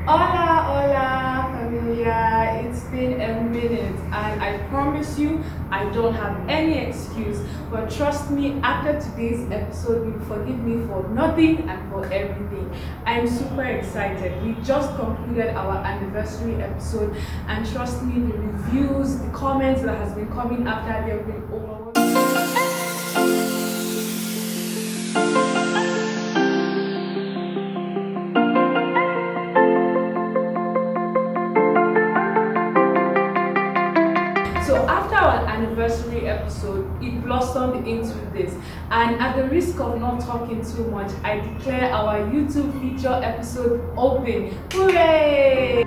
Hola, hola, familia. It's been a minute, and I promise you, I don't have any excuse. But trust me, after today's episode, you'll forgive me for nothing and for everything. I'm super excited. We just concluded our anniversary episode, and trust me, the reviews, the comments that has been coming after, they've been overwhelming. So after our anniversary episode, it blossomed into this. And at the risk of not talking too much, I declare our YouTube feature episode open. Hooray!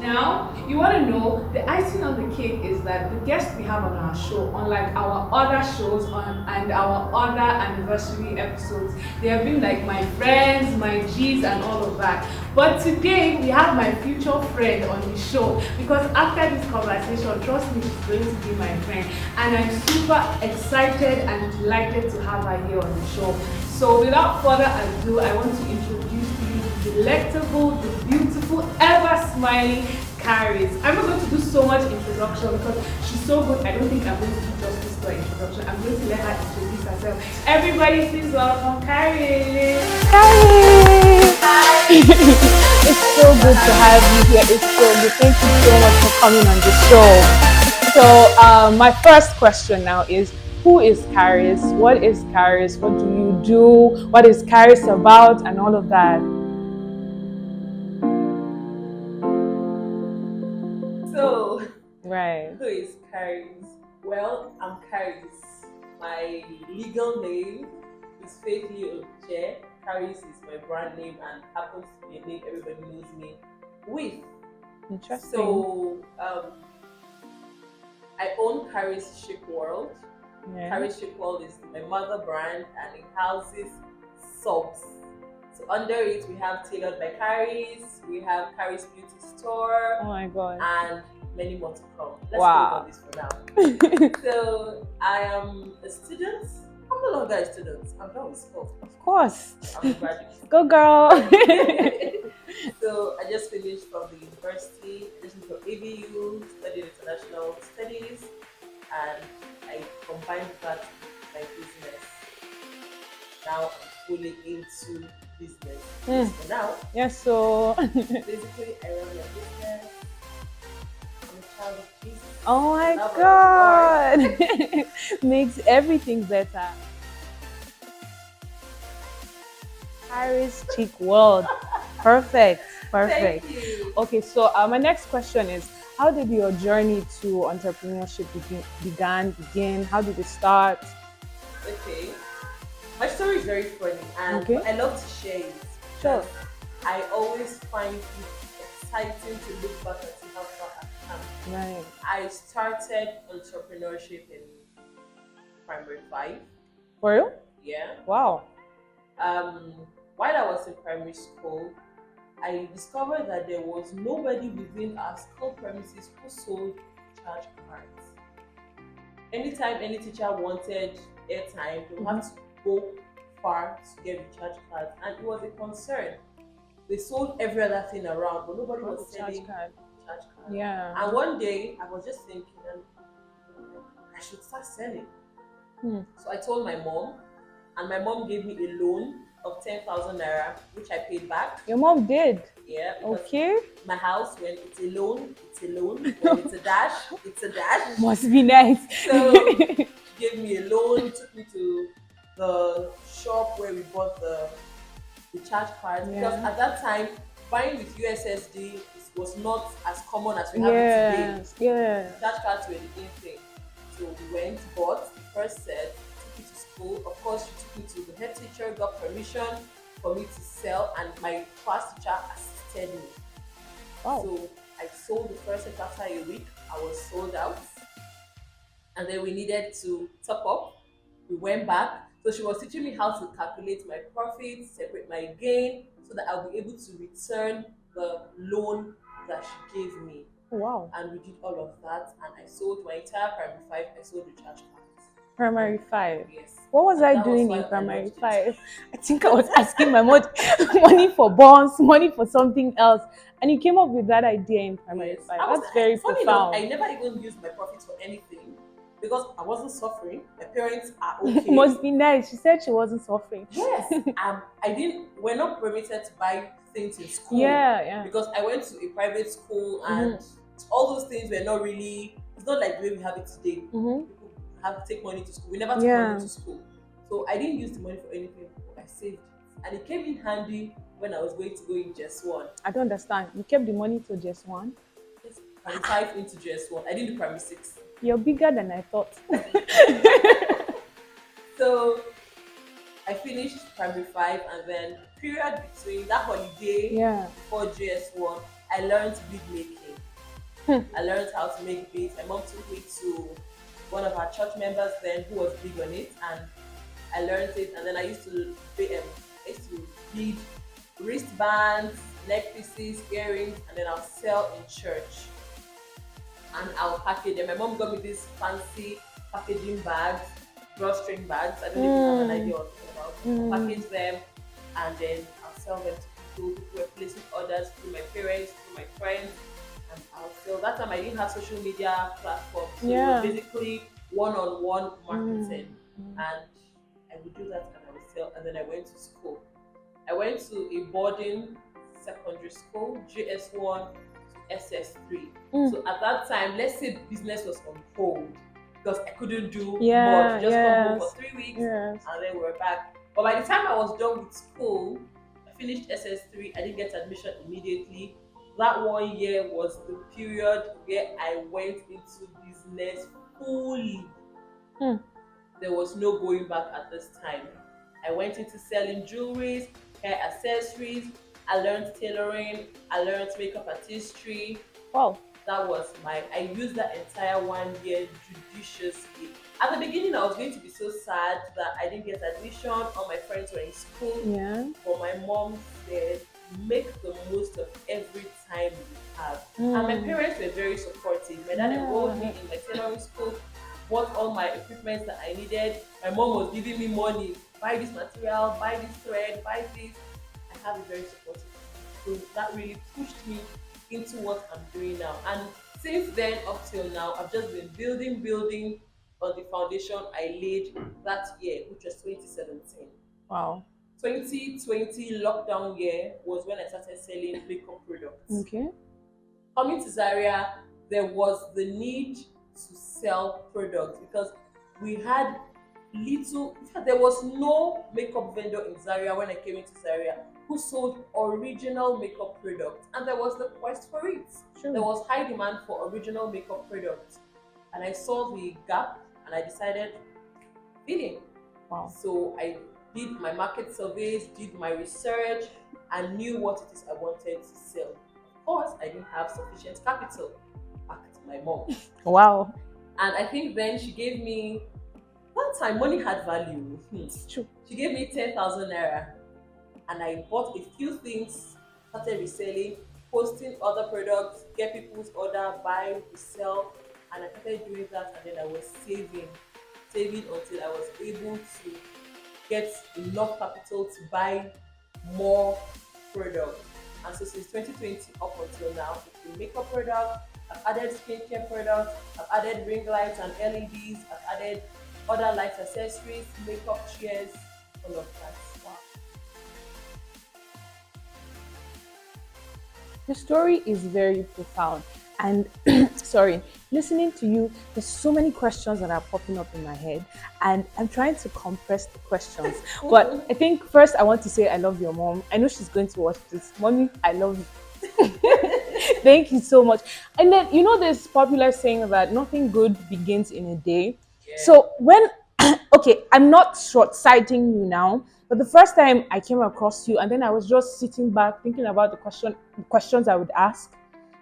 Now, you want to know the icing on the cake is that the guests we have on our show, unlike our other shows and our other anniversary episodes, they have been like my friends, my G's, and all of that. But today we have my future friend on the show because after this conversation, trust me, she's going to be my friend, and I'm super excited and delighted to have her here on the show. So without further ado, I want to introduce to you the delectable, the beautiful, ever smiling Karis. I'm not going to do so much introduction because she's so good. I don't think I'm going to do justice to her introduction. I'm going to let her introduce herself. Everybody, please welcome Karis. Hi! It's so good to have you here. It's so good. Thank you so much for coming on the show. So, my first question now is, who is Karis? What is Karis? What do you do? What is Karis about? And all of that. So, Right. who is Karis? Well, I'm Karis. My legal name is Faithly Oche. Karis is my brand name and happens to be a name everybody knows me with. Interesting. So, I own Karis Chic World. Yeah. Karis Chic World is my mother brand and it houses subs. So under it we have Tailored by Karis, we have Karis Beauty Store, Oh my god. and many more to come. Let's Wow. hold on this for now. So I am a student. I'm no longer a student. I'm done with school. Of course. I'm a graduate. Go girl. So I just finished from the university, I just from ABU, studied international studies, and I combined that with my business. Now I'm fully into business. So now, Yes, so basically, I run my business. I'm a child of Jesus. oh my That was god. Makes everything better. Karis Chic World. Perfect. Perfect. Thank you. Okay, so my next question is, how did your journey to entrepreneurship begin? How did it start? Okay. My story is very funny and Okay. I love to share it. Sure. because I always find it exciting to look back and see how far I've come. Right. I started entrepreneurship in primary 5. For real? Yeah. Wow. While I was in primary school, I discovered that there was nobody within our school premises who sold charge cards. Anytime any teacher wanted airtime, they would have to go far to get the charge cards, and it was a concern. They sold every other thing around, but nobody was selling Charge card. charge cards. Yeah. And one day, I was just thinking, I should start selling. So I told my mom, and my mom gave me a loan of 10,000 naira, which I paid back. Your mom did. Yeah. Because Okay. my house, when it's a loan, it's a loan. When it's a dash, it's a dash. Must be nice. So she gave me a loan, took me to the shop where we bought the charge cards. Yeah. Because at that time, buying with USSD was not as common as we have it today. Yes. Yeah. Charge cards were the in thing. So we went, bought the first set, took it to school. Of course, she took me to the head teacher, got permission for me to sell, and my class teacher assisted me. Wow. So I sold the first set after a week. I was sold out. And then we needed to top up. We went back. So she was teaching me how to calculate my profits, separate my gain, so that I'll be able to return the loan that she gave me. Wow. And we did all of that. And I sold my entire primary 5. I sold the charge cards. Primary 5. Yes. What was And I that was doing why in I primary loved it. 5? I think I was asking my mom money for bonds, money for something else. And you came up with that idea in primary Yes. 5. I was That's very funny enough, I profound. never even used my profits for anything because I wasn't suffering. My parents are okay. Must be nice. She said she wasn't suffering. Yes. We're not permitted to buy things in school Yeah, yeah. because I went to a private school and Mhm. all those things were not really, it's not like the way we have it today. Mhm. People have to take money to school. We never took Yeah. money to school. So I didn't use the money for anything. I saved it. And it came in handy when I was going to go in just one. I don't understand. You kept the money to just one. Yes, primary 5 into just one. I didn't do primary 6. You're bigger than I thought. So I finished primary 5 and then period between that holiday Yeah. before GS1, I learned bead making. I learned how to make beads. My mom took me to one of our church members then who was big on it, and I learned it. And then I used to bead wristbands, neck pieces, earrings, and then I'll sell in church. And I'll package them. My mom got me these fancy packaging bags, drawstring bags. I don't know if you have an idea what I'm talking about. I'll package them and then I'll sell them to people who were placing orders through my parents, through my friends, and I'll sell. That time I didn't have social media platforms, so it was basically one-on-one marketing, and I would do that and I would sell. And then I went to school. I went to a boarding secondary school, GS1 to SS3. So at that time, let's say business was on hold because I couldn't do much. Just come home for 3 weeks and then we're back. But by the time I was done with school, I finished SS3. I didn't get admission immediately. That 1 year was the period where I went into business fully. There was no going back at this time. I went into selling jewelries, hair accessories. I learned tailoring. I learned makeup artistry. Wow. That was I used that entire 1 year judiciously. At the beginning, I was going to be so sad that I didn't get admission. All my friends were in school. Yeah. But my mom said, make the most of every time you have. And my parents were very supportive. My dad enrolled me in my tailoring school, bought all my equipment that I needed. My mom was giving me money. Buy this material, buy this thread, buy this. I have a very supportive. So that really pushed me into what I'm doing now. And since then up till now, I've just been building on the foundation I laid that year, which was 2017. Wow. 2020 lockdown year was when I started selling makeup products. Okay. Coming to Zaria, there was the need to sell products because we had little, in fact, there was no makeup vendor in Zaria when I came into Zaria who sold original makeup products, and there was the quest for it. There was high demand for original makeup products, and I saw the gap and I decided bidding. Wow. So I did my market surveys, did my research, and knew what it is I wanted to sell. Of course, I didn't have sufficient capital. Back to my mom. Wow. And I think then she gave me, one time money had value. True. She gave me 10,000 naira, and I bought a few things, started reselling, posting other products, get people's order, buy, resell, and I started doing that. And then I was saving until I was able to get enough capital to buy more products. And so since 2020 up until now, it's been makeup products. I've added skincare products. I've added ring lights and LEDs. I've added other light accessories, makeup chairs, all of that. Wow. The story is very profound. And sorry, listening to you, there's so many questions that are popping up in my head, and I'm trying to compress the questions. But I think first I want to say I love your mom. I know she's going to watch this. Mommy, I love you. Thank you so much. And then, you know, this popular saying that nothing good begins in a day. Yeah. So when, okay, I'm not short-sighting you now, but the first time I came across you and then I was just sitting back thinking about the questions I would ask,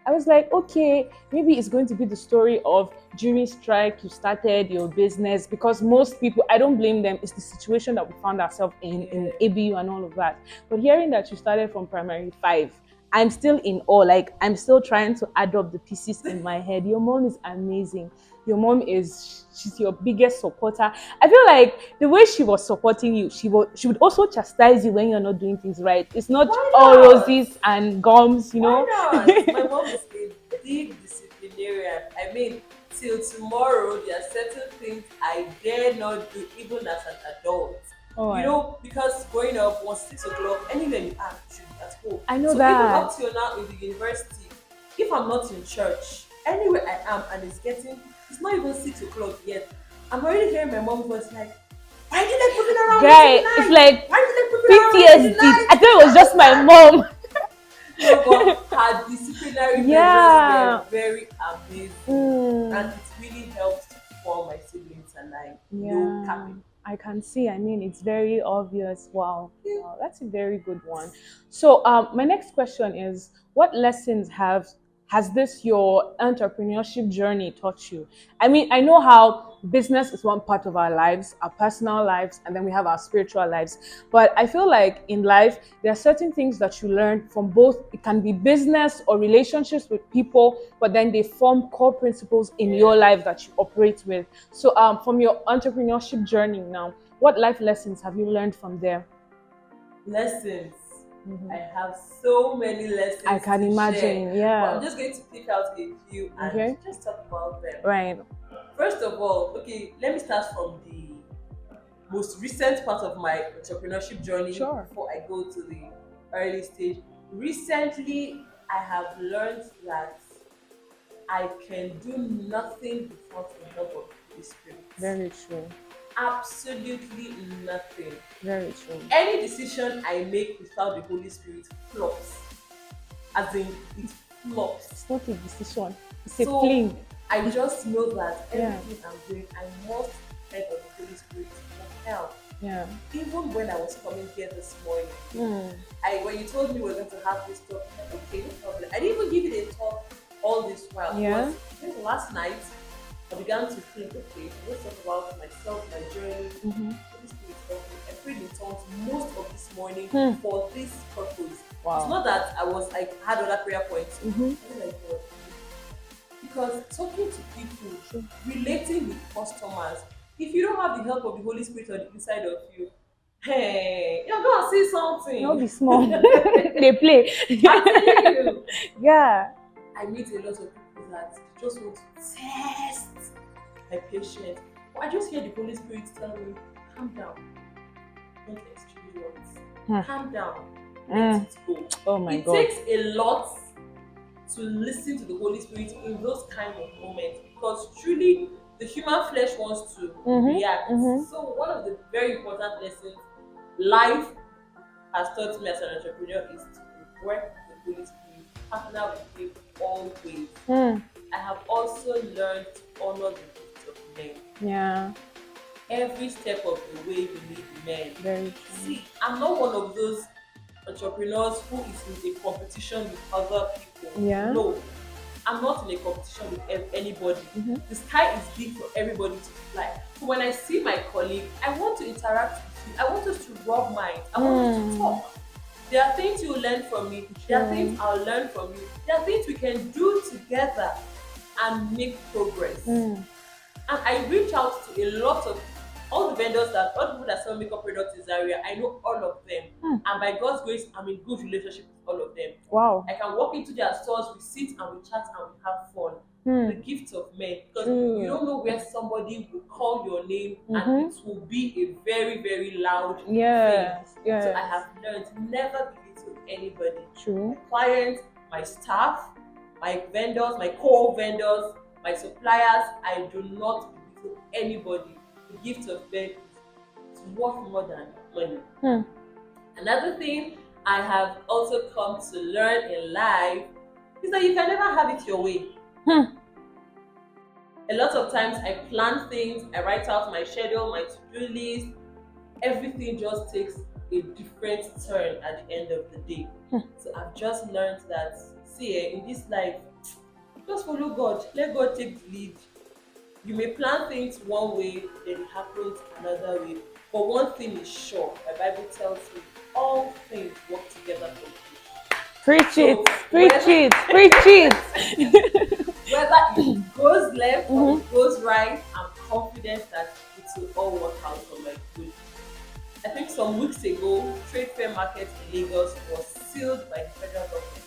I was like, okay, maybe it's going to be the story of during strike, you started your business, because most people, I don't blame them, it's the situation that we found ourselves in ABU and all of that. But hearing that you started from primary 5 I'm still in awe. Like, I'm still trying to add up the pieces in my head. Your mom is amazing. Your mom she's your biggest supporter. I feel like the way she was supporting you, she would also chastise you when you're not doing things right. It's not Why all not? roses and gums, you Why know. not? My mom is a big disciplinarian. I mean, till tomorrow, there are certain things I dare not do, even as an adult. Oh, Because growing up, once 6 o'clock, anywhere you are, you should be at home. I know So even that. up till now in the university, if I'm not in church, anywhere I am, and it's not even 6 o'clock yet, I'm already hearing my mom's voice like, why did they put it around Guy, me it's tonight? like Why did they put it around me PTSD. tonight? I thought it was just my mom. No, but her disciplinary Yeah. measures were very amazing, and it really helped to form my siblings and I. No Yeah, capping. I can see. I mean, it's very obvious. Wow. Wow, that's a very good one. So, my next question is, what lessons has this your entrepreneurship journey taught you? I mean, I know how business is one part of our lives, our personal lives, and then we have our spiritual lives. But I feel like in life, there are certain things that you learn from both. It can be business or relationships with people, but then they form core principles in your life that you operate with. So, from your entrepreneurship journey now, what life lessons have you learned from there? Lessons. I have so many lessons. I can to imagine, share, but I'm yeah. just going to pick out a few and Okay. just talk about them. Right. First of all, okay, let me start from the most recent part of my entrepreneurship journey Sure. before I go to the early stage. Recently, I have learned that I can do nothing without the help of the Holy Spirit. Very true. Absolutely nothing. Very true. Any decision I make without the Holy Spirit flops. As in, it flops. It's not a decision. It's a So fling. I just know that Yeah. everything I'm doing, I must depend on the Holy Spirit for help. Yeah. Even when I was coming here this morning, Mm. when you told me we were going to have this talk, I said, okay, no problem. I didn't even give it a talk all this while. Yeah. Because I think last night I began to think, okay, let's talk about myself, my journey. Holy Spirit help me. I prayed in tongues most of this morning for this purpose. Wow. It's not that I had other prayer points. I was like, God, because talking to people, relating with customers, if you don't have the help of the Holy Spirit on the inside of you, hey, you're gonna see something. Not be small. They play. I'm telling you. Yeah. I meet a lot of people that just want to test my patience. But I just hear the Holy Spirit tell me, calm down. Don't exchange words. Calm down. Let it go. Oh my It God. takes a lot to listen to the Holy Spirit in those kind of moments, because truly the human flesh wants to react. So one of the very important lessons life has taught me as an entrepreneur is to work with the Holy Spirit, partner with him always. I have also learned to honor the gifts of men. Yeah. Every step of the way we need men. Very true. See, I'm not one of those entrepreneurs who is in a competition with other people. Yeah. No, I'm not in a competition with anybody. The sky is big for everybody to fly. So when I see my colleague, I want to interact with you. I want us to rub minds. I want us to talk. There are things you will learn from me. There are things I'll learn from you. There are things we can do together and make progress. And I reach out to a lot of all the vendors all the people that sell makeup products in Zaria. I know all of them, and by God's grace, I'm in good relationship with all of them. Wow. I can walk into their stores, we sit and we chat and we have fun. The gift of men, because you don't know where somebody will call your name and it will be a very, very loud thing. Yes. So I have learned never belittle anybody. True. My clients, my staff, my vendors, my co-vendors, my suppliers, I do not belittle anybody. The gift of men is worth more than money. Another thing I have also come to learn in life is that you can never have it your way. A lot of times I plan things, I write out my schedule, my to-do list, everything just takes a different turn at the end of the day. So I've just learned that, see, in this life, just follow God, let God take the lead. You may plan things one way, then it happens another way. But one thing is sure, the Bible tells me all things work together for good. Preach it, So preach it, preach it. whether it goes left or it goes right, I'm confident that it will all work out for my good. I think some weeks ago, trade fair market in Lagos was sealed by the federal government.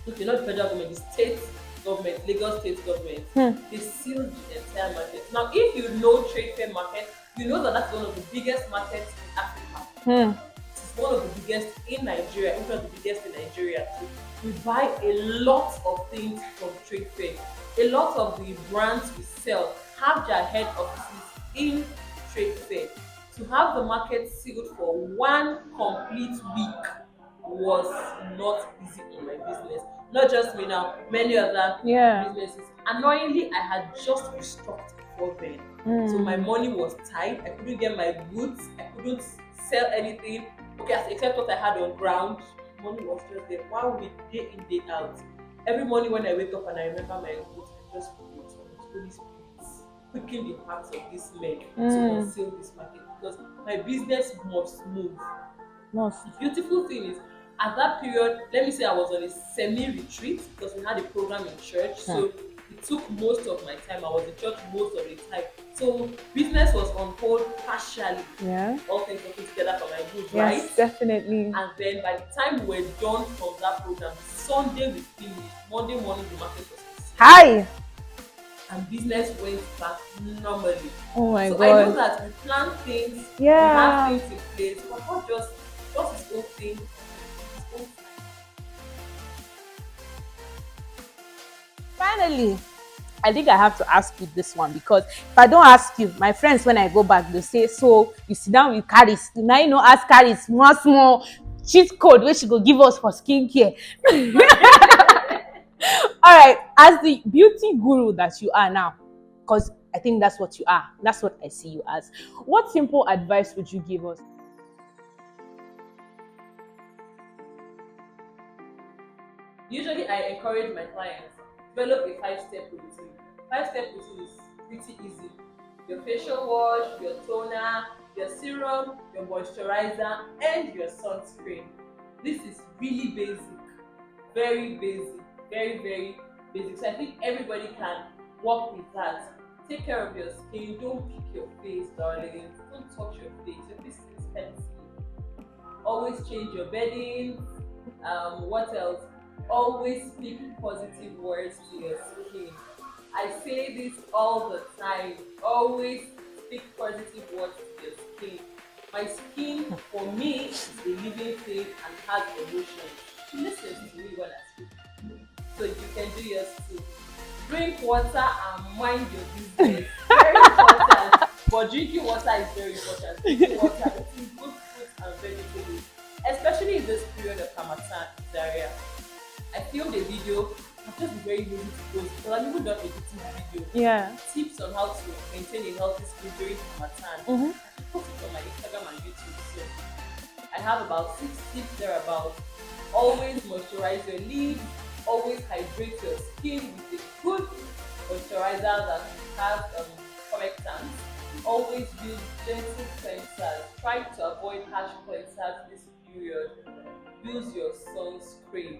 Okay, not the federal government, the state government, Lagos state government. They sealed the entire market. Now, if you know trade fair market, you know that that's one of the biggest markets in Africa. It's one of the biggest in Nigeria, if not the biggest in Nigeria too. We buy a lot of things from trade fair. A lot of the brands we sell have their head offices in trade fair. To have the market sealed for one complete week was not easy in my business. Not just me now, many other businesses. Annoyingly, I had just restocked before then. So my money was tight. I couldn't get my goods. I couldn't sell anything. Okay, except what I had on ground. Money was just there. 1 week, day in, day out. Every morning when I wake up and I remember my goods, I just pray to the Holy Spirit, quicken the hearts of these men to unseal this market, because my business must move. The beautiful thing is, at that period, let me say I was on a semi-retreat because we had a program in church. So it took most of my time. I was in church most of the time. So business was on hold partially. Yeah. All things working together for my good, Yes, right? definitely. And then by the time we were done from that program, Sunday we finished. Monday morning the market was sealed. Hi. And business went back normally. Oh my so God. I know that we plan things, we have things in place, but not just his own thing, his own time. Finally, I think I have to ask you this one, because if I don't ask you, my friends, when I go back, they say, so you sit down with Karis. Now you know, ask Karis one small cheat code which she go give us for skincare. All right, as the beauty guru that you are now, because I think that's what you are, that's what I see you as, what simple advice would you give us? Usually I encourage my clients, develop a 5-step routine. 5-step routine is pretty easy. Your facial wash, your toner, your serum, your moisturizer, and your sunscreen. This is really basic, very basic, very, very basic. So I think everybody can work with that. Take care of your skin. Don't pick your face, darling. Don't touch your face. Your face is expensive. Always change your bedding. What else? Always speak positive words to your skin. I say this all the time. Always speak positive words to your skin. My skin, for me, is a living thing and has emotions. She listens to me when I speak. So you can do yours too. Drink water and mind your business. Very important. But drinking water is very important. Drinking water, eating good fruits and vegetables, especially in this period of Hamatan, Zaria. I filmed a video. I've just been very lazy to post because I've even done editing video. Yeah. Tips on how to maintain a healthy skin during Hamatan. I post it on my Instagram and YouTube. So I have about 6 tips thereabouts. Always moisturize your lips. Always hydrate your skin with a good moisturizer that has correctants. Always use gentle cleansers. Try to avoid harsh cleansers this period. Use your sunscreen.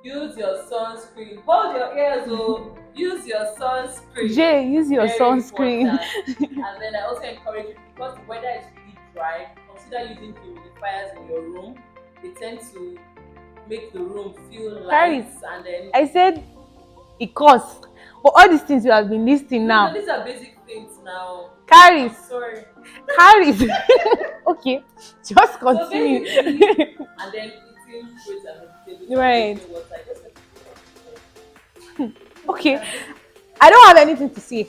Use your sunscreen. Hold your ears, oh. Use your sunscreen. Jay, use your Very sunscreen. And then I also encourage you, because the weather is really dry, consider using humidifiers in your room. They tend to make the room feel light. And then I said it costs. But all these things you have been listing now. No, these are basic things now. Karis. Sorry. Karis. Okay, just So continue. basically, and then eating fruits and vegetables. Right. Drinking water. Just Okay, I don't have anything to say.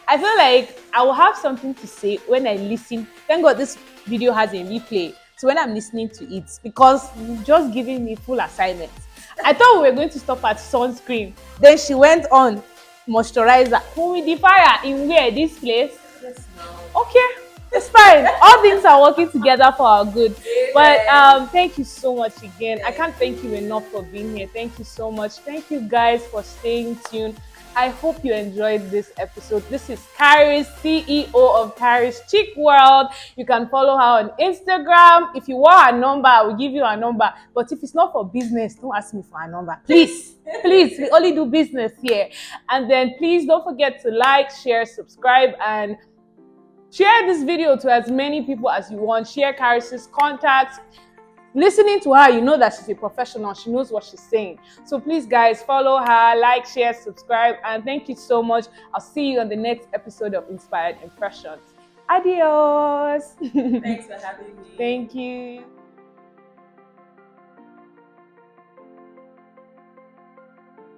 I feel like I will have something to say when I listen. Thank God this video has a replay. So when I'm listening to it, because you've just given me full assignments. I thought we were going to stop at sunscreen. Then she went on moisturizer. Humidifier in where? This place? yes, now. Okay, it's fine. All things are working together for our good. But thank you so much again. I can't thank you enough for being here. Thank you so much. Thank you guys for staying tuned. I hope you enjoyed this episode. This is Karis, CEO of Karis Chic World. You can follow her on Instagram. If you want her number, I will give you her number. But if it's not for business, don't ask me for her number. Please, please, we only do business here. And then please don't forget to like, share, subscribe, and share this video to as many people as you want. Share Karis's contacts. Listening to her, you know that she's a professional. She knows what she's saying. So please, guys, follow her, like, share, subscribe, and thank you so much. I'll see you on the next episode of Inspired Impressions. Adios. Thanks for having me. Thank you.